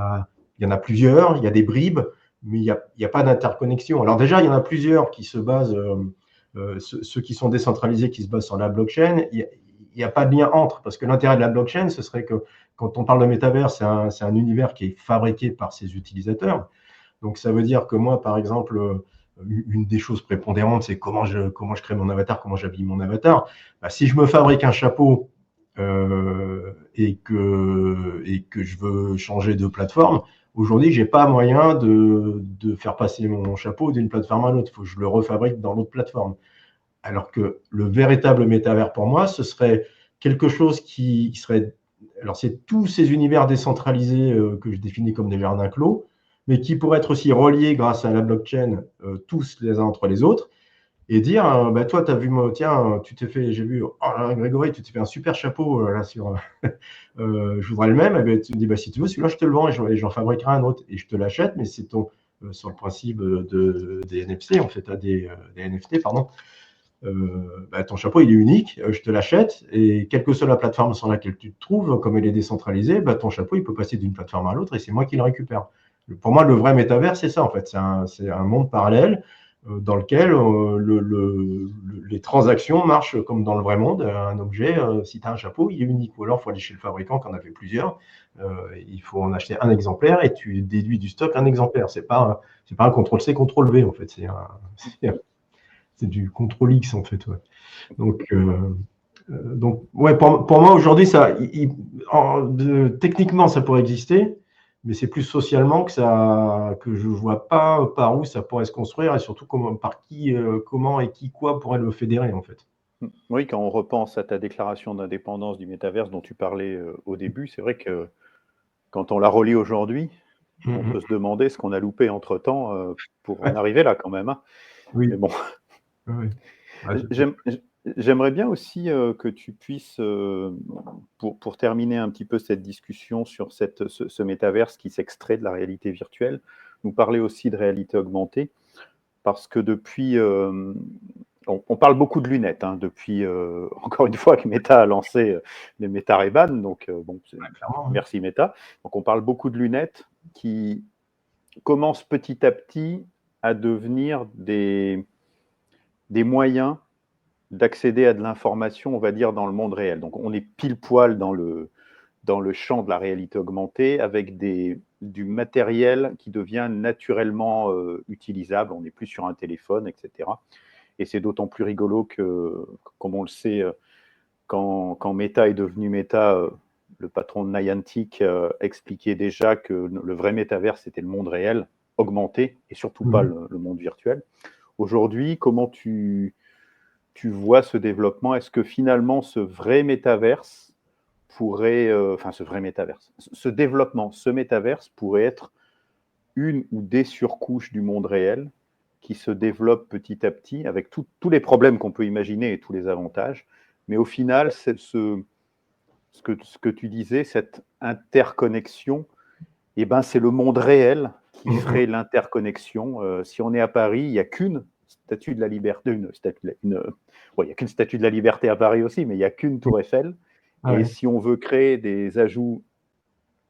en a plusieurs, il y a des bribes, mais il n'y a pas d'interconnexion. Alors déjà, il y en a plusieurs qui se basent, ceux qui sont décentralisés, qui se basent sur la blockchain. Il n'y a pas de lien entre, parce que l'intérêt de la blockchain, ce serait que quand on parle de métavers, c'est un univers qui est fabriqué par ses utilisateurs. Donc ça veut dire que moi, par exemple, une des choses prépondérantes, c'est comment je crée mon avatar, comment j'habille mon avatar. Si je me fabrique un chapeau et que je veux changer de plateforme, aujourd'hui, j'ai pas moyen de faire passer mon chapeau d'une plateforme à l'autre. Il faut que je le refabrique dans l'autre plateforme. Alors que le véritable métavers pour moi, ce serait quelque chose qui serait... Alors, c'est tous ces univers décentralisés que je définis comme des jardins clos, mais qui pourraient être aussi reliés grâce à la blockchain, tous les uns entre les autres, et dire, toi, tu as vu, tiens, tu t'es fait, j'ai vu, oh là, Grégory, tu t'es fait un super chapeau là sur, je voudrais le même, et ben, tu me dis, si tu veux, celui-là, je te le vends et j'en fabriquerai un autre, et je te l'achète, mais c'est ton, sur le principe des NFC, en fait, des NFT, pardon. Ton chapeau, il est unique, je te l'achète, et quelle que soit la plateforme sur laquelle tu te trouves, comme elle est décentralisée, ton chapeau, il peut passer d'une plateforme à l'autre, et c'est moi qui le récupère. Pour moi, le vrai métavers, c'est ça, en fait. C'est un monde parallèle dans lequel les transactions marchent comme dans le vrai monde. Un objet, si tu as un chapeau, il est unique. Ou alors, il faut aller chez le fabricant qui en a fait plusieurs. Il faut en acheter un exemplaire et tu déduis du stock un exemplaire. C'est pas un CTRL-C, CTRL-V, en fait. C'est du contrôle X, en fait. Ouais. Donc, ouais, pour moi, aujourd'hui, techniquement, ça pourrait exister, mais c'est plus socialement que je ne vois pas par où ça pourrait se construire et surtout par qui, comment et qui, quoi pourrait le fédérer, en fait. Oui, quand on repense à ta déclaration d'indépendance du métaverse dont tu parlais au début, c'est vrai que quand on la relit aujourd'hui, on peut se demander ce qu'on a loupé entre-temps pour en arriver là quand même. Hein. Oui. Mais bon. Oui. J'aimerais bien aussi que tu puisses, pour terminer un petit peu cette discussion sur ce métaverse qui s'extrait de la réalité virtuelle, nous parler aussi de réalité augmentée, parce que depuis, on parle beaucoup de lunettes, hein, depuis, encore une fois, que Meta a lancé les Meta Ray-Ban, donc merci Meta. Donc on parle beaucoup de lunettes qui commencent petit à petit à devenir des moyens d'accéder à de l'information, on va dire, dans le monde réel. Donc, on est pile poil dans le champ de la réalité augmentée avec du matériel qui devient naturellement utilisable. On n'est plus sur un téléphone, etc. Et c'est d'autant plus rigolo que, comme on le sait, quand Meta est devenu Meta, le patron de Niantic expliquait déjà que le vrai métaverse, c'était le monde réel, augmenté, et surtout pas le monde virtuel. Aujourd'hui, comment tu vois ce développement? Est-ce que finalement ce vrai métaverse pourrait, ce développement, ce métaverse pourrait être une ou des surcouches du monde réel qui se développent petit à petit avec tous les problèmes qu'on peut imaginer et tous les avantages, mais au final, c'est ce que tu disais, cette interconnexion, c'est le monde réel qui ferait l'interconnexion. Si on est à Paris, il n'y a qu'une statue de la liberté, il n'y a qu'une statue de la liberté à Paris aussi, mais il n'y a qu'une tour Eiffel. Et si on veut créer des ajouts,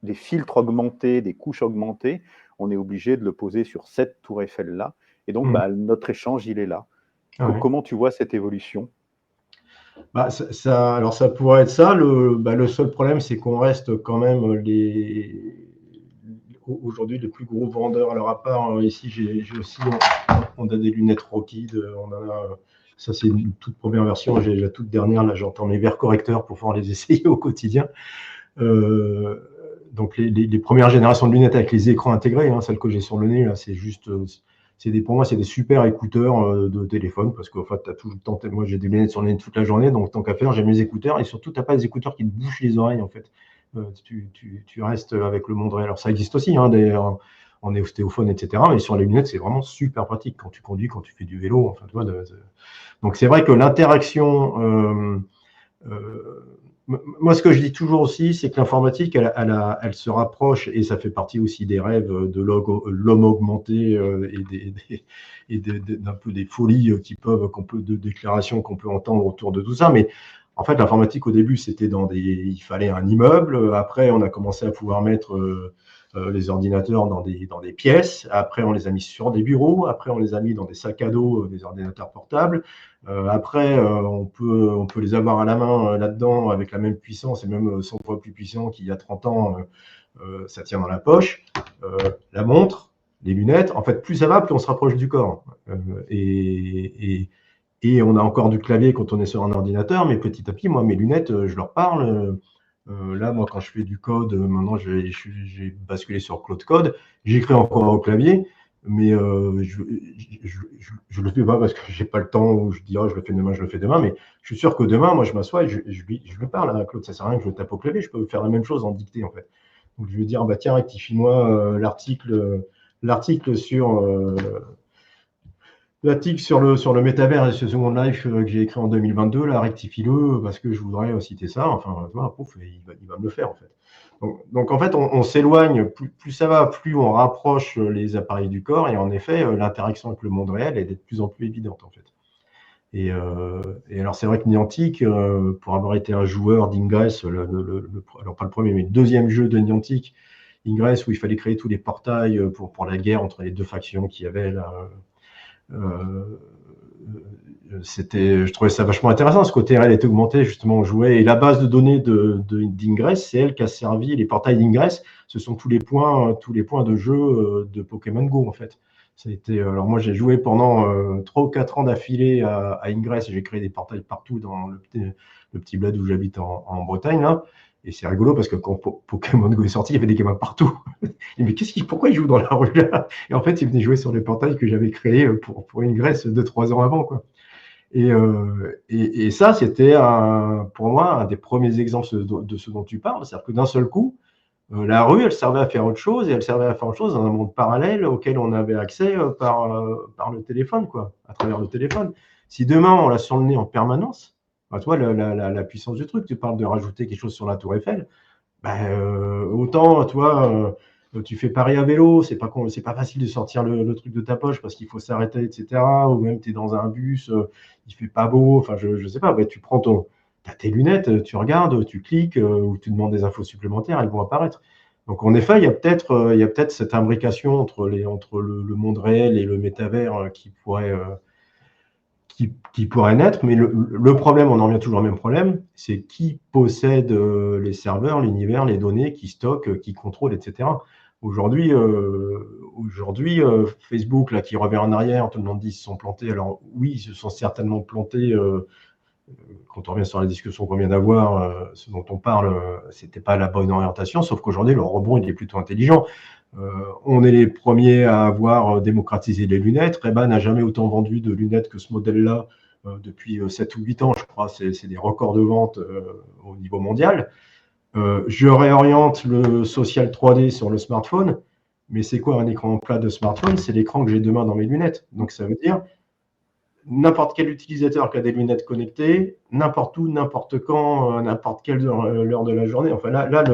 des filtres augmentés, des couches augmentées, on est obligé de le poser sur cette tour Eiffel-là. Et donc, notre échange, il est là. Comment tu vois cette évolution? Alors, ça pourrait être ça. Le seul problème, c'est qu'on reste quand même aujourd'hui les plus gros vendeurs. Alors, à part ici, j'ai aussi, on a des lunettes Rockheed. Ça, c'est une toute première version. J'ai la toute dernière. Là, j'entends mes verres correcteurs pour pouvoir les essayer au quotidien. Donc, les premières générations de lunettes avec les écrans intégrés, celles que j'ai sur le nez, là, c'est juste... pour moi, c'est des super écouteurs de téléphone parce qu'en fait, tu as tout le temps. Moi, j'ai des lunettes sur le nez toute la journée, donc tant qu'à faire, j'ai mes écouteurs et surtout, tu n'as pas des écouteurs qui te bouchent les oreilles en fait. Tu restes avec le monde réel. Alors, ça existe aussi, en ostéophone, etc. Mais sur les lunettes, c'est vraiment super pratique quand tu conduis, quand tu fais du vélo. Enfin, tu vois, donc, c'est vrai que l'interaction. Moi, ce que je dis toujours aussi, c'est que l'informatique, elle se rapproche, et ça fait partie aussi des rêves de l'homme augmenté et d'un peu des folies de déclarations qu'on peut entendre autour de tout ça. Mais en fait, l'informatique, au début, c'était il fallait un immeuble. Après, on a commencé à pouvoir mettre les ordinateurs dans des pièces. Après, on les a mis sur des bureaux. Après, on les a mis dans des sacs à dos, des ordinateurs portables. Après, on peut les avoir à la main là-dedans avec la même puissance et même 100 fois plus puissant qu'il y a 30 ans. Ça tient dans la poche. La montre, Les lunettes, en fait, plus ça va, plus on se rapproche du corps. Et on a encore du clavier quand on est sur un ordinateur, mais petit à petit, moi, mes lunettes, je leur parle. Là, moi, quand je fais du code, maintenant, j'ai basculé sur Claude Code. J'écris encore au clavier, mais je le fais pas parce que j'ai pas le temps ou je dis, oh, je le fais demain, je le fais demain. Mais je suis sûr que demain, moi, je m'assois et je lui parle à Claude. Ça sert à rien que je le tape au clavier. Je peux faire la même chose en dictée, en fait. Donc, je vais dire, bah, tiens, rectifie-moi l'article sur le métavers et ce Second Life que j'ai écrit en 2022, là, rectifie-le parce que je voudrais citer ça. Enfin, voilà, pouf, il va me le faire, en fait. Donc en fait, on s'éloigne, plus ça va, plus on rapproche les appareils du corps, et en effet, l'interaction avec le monde réel est de plus en plus évidente, en fait. Et alors, c'est vrai que Niantic, pour avoir été un joueur d'Ingress, alors pas le premier, mais le deuxième jeu de Niantic, Ingress, où il fallait créer tous les portails pour la guerre entre les deux factions qu'il y avait là, je trouvais ça vachement intéressant. Ce côté réel était augmenté, justement, on jouait. Et la base de données d'Ingress, c'est elle qui a servi. Les portails d'Ingress, ce sont tous les points de jeu de Pokémon Go, en fait. Alors moi, j'ai joué pendant 3 ou 4 ans d'affilée à Ingress, et j'ai créé des portails partout dans le petit bled où j'habite en Bretagne, là. Et c'est rigolo parce que quand Pokémon Go est sorti, il y avait des gamins partout. Mais pourquoi ils jouent dans la rue là? Et en fait, ils venaient jouer sur les portails que j'avais créés pour Ingress 2-3 ans avant, quoi. Et ça, c'était pour moi un des premiers exemples de ce dont tu parles. C'est-à-dire que d'un seul coup, la rue, elle servait à faire autre chose, et elle servait à faire autre chose dans un monde parallèle auquel on avait accès par le téléphone, quoi, à travers le téléphone. Si demain, on l'a sur le nez en permanence, bah, toi, la puissance du truc, tu parles de rajouter quelque chose sur la tour Eiffel, bah, autant, toi, tu fais Paris à vélo, c'est pas facile de sortir le truc de ta poche parce qu'il faut s'arrêter, etc. Ou même tu es dans un bus, il fait pas beau, enfin, je sais pas, bah, tu prends t'as tes lunettes, tu regardes, tu cliques, ou tu demandes des infos supplémentaires, elles vont apparaître. Donc, en effet, il y a peut-être cette imbrication entre le monde réel et le métavers qui pourrait naître, mais le problème, on en revient toujours au même problème, c'est qui possède les serveurs, l'univers, les données, qui stocke, qui contrôle, etc. Aujourd'hui, Facebook, là, qui revient en arrière, tout le monde dit qu'ils se sont plantés. Alors oui, ils se sont certainement plantés. Quand on revient sur la discussion qu'on vient d'avoir, ce dont on parle, c'était pas la bonne orientation, sauf qu'aujourd'hui, le rebond, il est plutôt intelligent. On est les premiers à avoir démocratisé les lunettes. Ray-Ban n'a jamais autant vendu de lunettes que ce modèle-là depuis 7 ou 8 ans, je crois. C'est des records de vente au niveau mondial. Je réoriente le social 3D sur le smartphone, mais c'est quoi un écran plat de smartphone? C'est l'écran que j'ai demain dans mes lunettes. Donc ça veut dire n'importe quel utilisateur qui a des lunettes connectées, n'importe où, n'importe quand, n'importe quelle heure de la journée. Enfin là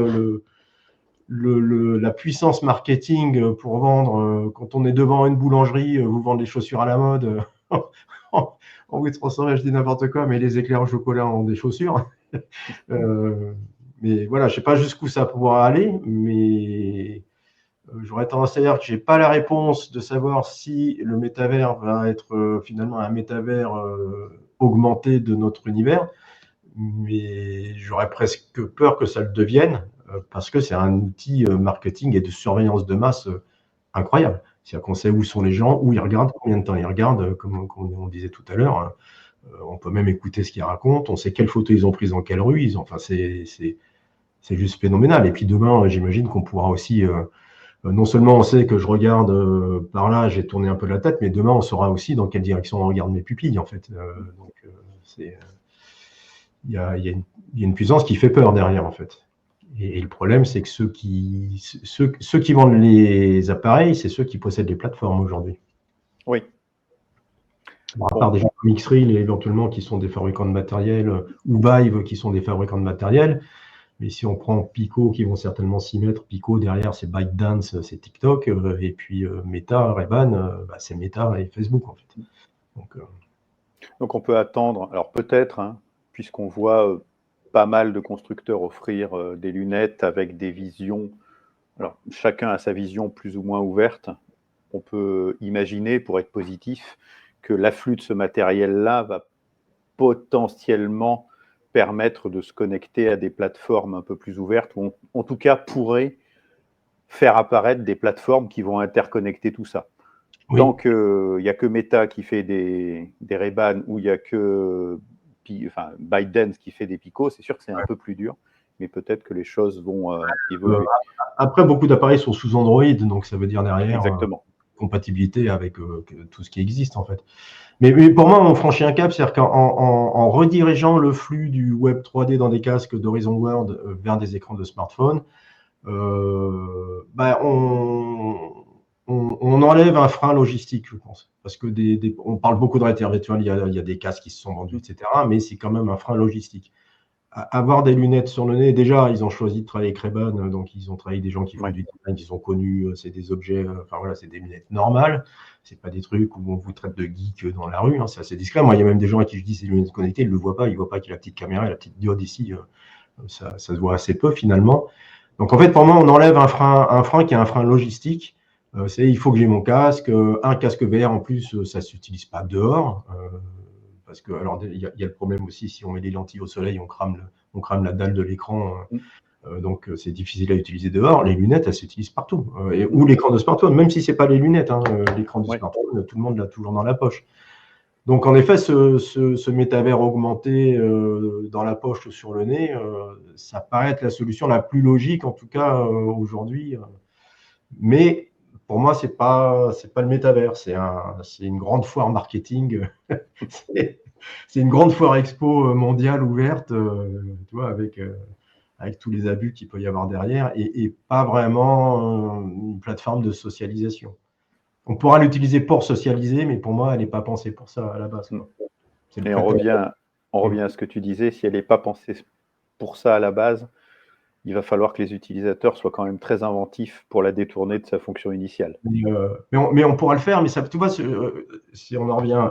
la puissance marketing pour vendre, quand on est devant une boulangerie, vous vendez des chaussures à la mode, on vous transforme, je dis n'importe quoi, mais les éclairs au chocolat ont des chaussures. Mais voilà, je ne sais pas jusqu'où ça pourra aller, mais j'aurais tendance à dire que je n'ai pas la réponse de savoir si le métavers va être finalement un métavers augmenté de notre univers, mais j'aurais presque peur que ça le devienne, parce que c'est un outil marketing et de surveillance de masse incroyable. C'est-à-dire qu'on sait où sont les gens, où ils regardent, combien de temps ils regardent, comme on disait tout à l'heure. On peut même écouter ce qu'ils racontent, on sait quelles photos ils ont prises dans quelle rue. Enfin, c'est juste phénoménal. Et puis demain, j'imagine qu'on pourra aussi, non seulement on sait que je regarde par là, j'ai tourné un peu la tête, mais demain, on saura aussi dans quelle direction on regarde mes pupilles, en fait. Donc, il y a une puissance qui fait peur derrière, en fait. Et le problème, c'est que ceux qui vendent les appareils, c'est ceux qui possèdent les plateformes aujourd'hui. Oui. Bon, à part des gens comme X-Reel et éventuellement qui sont des fabricants de matériel, ou Vive qui sont des fabricants de matériel. Mais si on prend Pico, qui vont certainement s'y mettre, Pico derrière, c'est ByteDance, c'est TikTok, et puis Meta, Ray-Ban, c'est Meta et Facebook, en fait. Donc on peut attendre, alors peut-être, hein, puisqu'on voit pas mal de constructeurs offrir des lunettes avec des visions, alors chacun a sa vision plus ou moins ouverte, on peut imaginer, pour être positif, que l'afflux de ce matériel-là va potentiellement permettre de se connecter à des plateformes un peu plus ouvertes, ou en tout cas pourrait faire apparaître des plateformes qui vont interconnecter tout ça. Oui. Tant qu'il n'y a que Meta qui fait des Ray-Ban ou il n'y a que ByteDance qui fait des Pico, c'est sûr que c'est un peu plus dur, mais peut-être que les choses vont évoluer. Après, beaucoup d'appareils sont sous Android, donc ça veut dire derrière compatibilité avec tout ce qui existe en fait. Mais pour moi, on franchit un cap, c'est-à-dire qu'en redirigeant le flux du web 3D dans des casques d'Horizon World vers des écrans de smartphone, on enlève un frein logistique, je pense. Parce que on parle beaucoup de réalité virtuelle, il y a des casques qui se sont vendus, etc. Mais c'est quand même un frein logistique. Avoir des lunettes sur le nez, déjà, ils ont choisi de travailler avec Ray-Ban, donc ils ont travaillé avec des gens qui font du design, qu'ils ont connu, c'est des objets, c'est des lunettes normales, c'est pas des trucs où on vous traite de geek dans la rue, c'est assez discret. Moi, il y a même des gens à qui je dis c'est des lunettes connectées, ils le voient pas, ils voient pas qu'il y a la petite caméra et la petite diode ici, ça se voit assez peu finalement. Donc en fait, pour moi, on enlève un frein qui est un frein logistique. Il faut que j'ai mon casque, un casque VR en plus, ça s'utilise pas dehors. Parce que, alors, il y a le problème aussi, si on met les lentilles au soleil, on crame la dalle de l'écran. Donc, c'est difficile à utiliser dehors. Les lunettes, elles s'utilisent partout. Ou l'écran de smartphone, même si ce n'est pas les lunettes. L'écran du smartphone, tout le monde l'a toujours dans la poche. Donc, en effet, ce métavers augmenté dans la poche ou sur le nez, ça paraît être la solution la plus logique, en tout cas aujourd'hui. Mais pour moi, c'est pas le métavers, c'est une grande foire marketing. C'est une grande foire expo mondiale ouverte, tu vois, avec tous les abus qu'il peut y avoir derrière, et pas vraiment une plateforme de socialisation. On pourra l'utiliser pour socialiser, mais pour moi, elle n'est pas pensée pour ça à la base. Et on revient à ce que tu disais, si elle n'est pas pensée pour ça à la base, il va falloir que les utilisateurs soient quand même très inventifs pour la détourner de sa fonction initiale. Mais on pourra le faire, mais ça, tu vois, si on en revient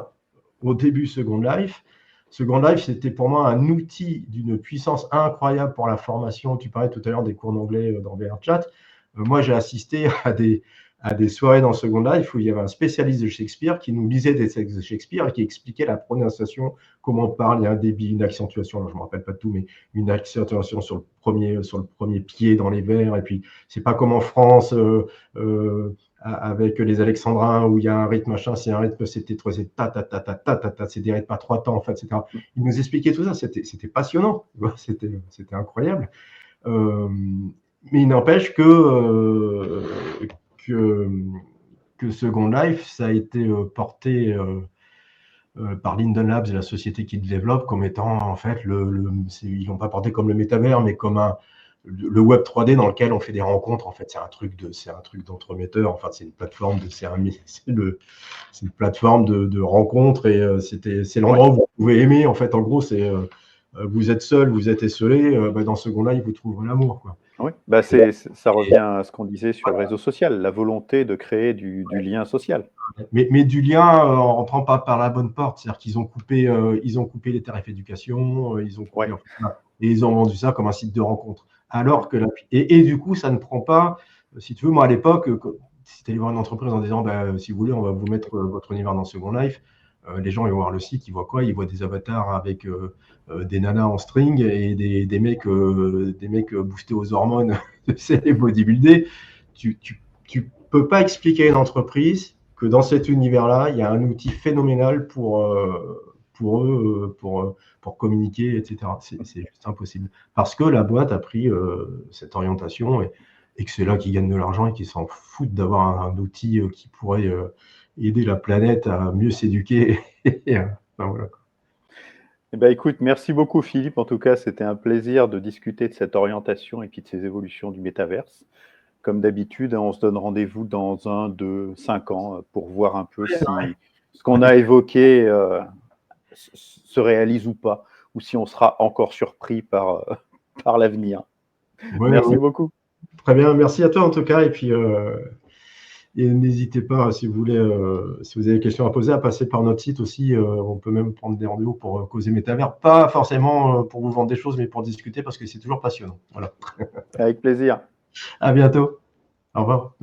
au début Second Life, c'était pour moi un outil d'une puissance incroyable pour la formation. Tu parlais tout à l'heure des cours d'anglais dans VRChat. Moi, j'ai assisté à des soirées dans Second Life où il y avait un spécialiste de Shakespeare qui nous lisait des textes de Shakespeare et qui expliquait la prononciation, comment on parle, il y a un débit, une accentuation, alors je ne me rappelle pas de tout, mais une accentuation sur le premier pied dans les vers, et puis c'est pas comme en France avec les Alexandrins où il y a un rythme machin, c'est un rythme, c'était ta ta ta ta ta ta ta, c'est des rythmes à 3 temps en fait, etc. Il nous expliquait tout ça, c'était passionnant, c'était incroyable. Mais il n'empêche que Second Life, ça a été porté par Linden Labs, la société qui le développe, comme étant en fait ils l'ont pas porté comme le métavers, mais comme le web 3D dans lequel on fait des rencontres. En fait, c'est un truc d'entremetteur. Enfin, c'est une plateforme c'est une plateforme de rencontres, et c'est l'endroit où vous pouvez aimer. En fait, en gros, c'est vous êtes seul, vous êtes esselé. Dans ce second-là, vous trouverez l'amour, quoi. Oui, ça revient à ce qu'on disait sur le réseau social, la volonté de créer du lien social. Mais du lien en rentrant pas par la bonne porte, c'est-à-dire qu'ils ont coupé les tarifs éducation, ils ont coupé, et ils ont vendu ça comme un site de rencontre. Alors que et du coup, ça ne prend pas. Si tu veux, moi à l'époque, si tu allais voir une entreprise en disant, si vous voulez, on va vous mettre votre univers dans Second Life, les gens ils vont voir le site, ils voient quoi? Ils voient des avatars avec des nanas en string et des mecs boostés aux hormones, c'est les bodybuildés. Tu peux pas expliquer à une entreprise que dans cet univers-là, il y a un outil phénoménal pour eux, pour communiquer, etc. C'est juste impossible. Parce que la boîte a pris cette orientation et que c'est là qu'ils gagnent de l'argent et qu'ils s'en foutent d'avoir un outil qui pourrait aider la planète à mieux s'éduquer. Voilà. Écoute, merci beaucoup Philippe. En tout cas, c'était un plaisir de discuter de cette orientation et puis de ces évolutions du métaverse. Comme d'habitude, on se donne rendez-vous dans 1, 2, 5 ans pour voir un peu si ce qu'on a évoqué se réalise ou pas, ou si on sera encore surpris par l'avenir. Merci beaucoup. Très bien, merci à toi en tout cas. Et puis, n'hésitez pas, si vous avez des questions à poser, à passer par notre site aussi. On peut même prendre des rendez-vous pour causer métavers. Pas forcément pour vous vendre des choses, mais pour discuter, parce que c'est toujours passionnant. Voilà. Avec plaisir. À bientôt. Au revoir.